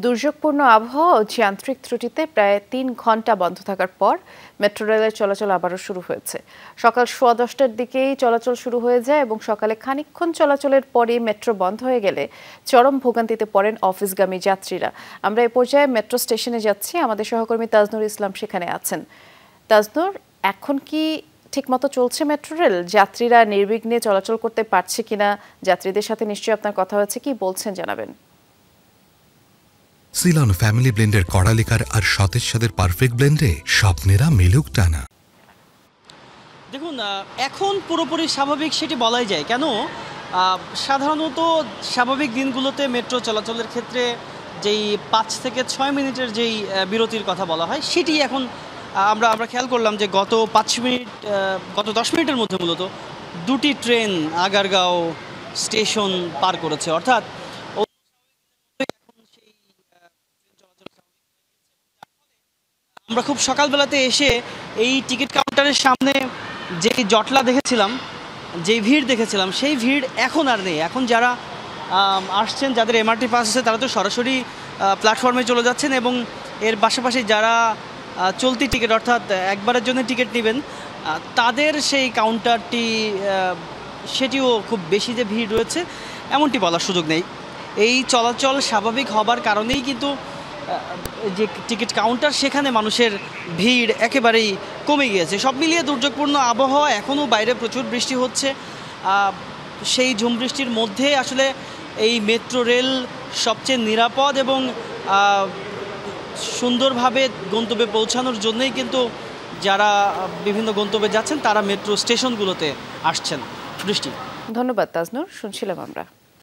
দুর্যোগপূর্ণ আবহাওয়া ও যান্ত্রিক ত্রুটিতে প্রায় ৩ ঘন্টা বন্ধ থাকার পর মেট্রো রেলের চলাচল আবারও শুরু হয়েছে। সকাল 10:15টার দিকেই চলাচল শুরু হয়ে যায় এবং সকালে খানিকক্ষণ চলাচলের পরই মেট্রো বন্ধ হয়ে গেলে চরম ভোগান্তিতে পড়েন অফিসগামী যাত্রীরা। আমরা এ পর্যায়ে মেট্রো স্টেশনে যাচ্ছি, আমাদের সহকর্মী তাজনুর ইসলাম সেখানে আছেন। তাজনুর, এখন কি ঠিকমতো চলছে মেট্রো রেল? যাত্রীরা নির্বিঘ্নে চলাচল করতে পারছে কিনা? যাত্রীদের সাথে নিশ্চয়ই আপনার কথা হয়েছে, কি বলছেন জানাবেন। সিলন ফ্যামিলি ব্লেন্ডের কড়ালিকার আর সতেজ স্বাদের পারফেক্ট ব্লেন্ডে স্বপ্নেরা মেলুক টানা। দেখুন, এখন পুরোপুরি স্বাভাবিক সেটি বলাই যায়। কেন? সাধারণত স্বাভাবিক দিনগুলোতে মেট্রো চলাচলের ক্ষেত্রে যেই 5 থেকে 6 মিনিটের যেই বিরতির কথা বলা হয়, সেটি এখন আমরা খেয়াল করলাম যে গত 10 মিনিটের মধ্যে মূলত 2টি ট্রেন আগারগাঁও স্টেশন পার করেছে। অর্থাৎ আমরা খুব সকালবেলাতে এসে এই টিকিট কাউন্টারের সামনে যেই জটলা দেখেছিলাম, যেই ভিড় দেখেছিলাম, সেই ভিড় এখন আর নেই। এখন যারা আসছেন, যাদের এমআরটি পাস আছে, তারা তো সরাসরি প্ল্যাটফর্মে চলে যাচ্ছেন এবং এর পাশাপাশি যারা চলতি টিকিট অর্থাৎ একবারের জন্য টিকিট নেবেন, তাদের সেই কাউন্টারটি সেটিও খুব বেশি যে ভিড় রয়েছে এমনটি বলার সুযোগ নেই। এই চলাচল স্বাভাবিক হবার কারণেই কিন্তু যে টিকিট কাউন্টার, সেখানে মানুষের ভিড় একেবারেই কমে গিয়েছে। সব মিলিয়ে দুর্যোগপূর্ণ আবহাওয়া, এখনও বাইরে প্রচুর বৃষ্টি হচ্ছে। সেই ঝুম বৃষ্টির মধ্যে আসলে এই মেট্রো রেল সবচেয়ে নিরাপদ এবং সুন্দরভাবে গন্তব্যে পৌঁছানোর জন্যই কিন্তু যারা বিভিন্ন গন্তব্যে যাচ্ছেন, তারা মেট্রো স্টেশনগুলোতে আসছেন। বৃষ্টি, ধন্যবাদ তাজনুর, শুনছিলাম আমরা।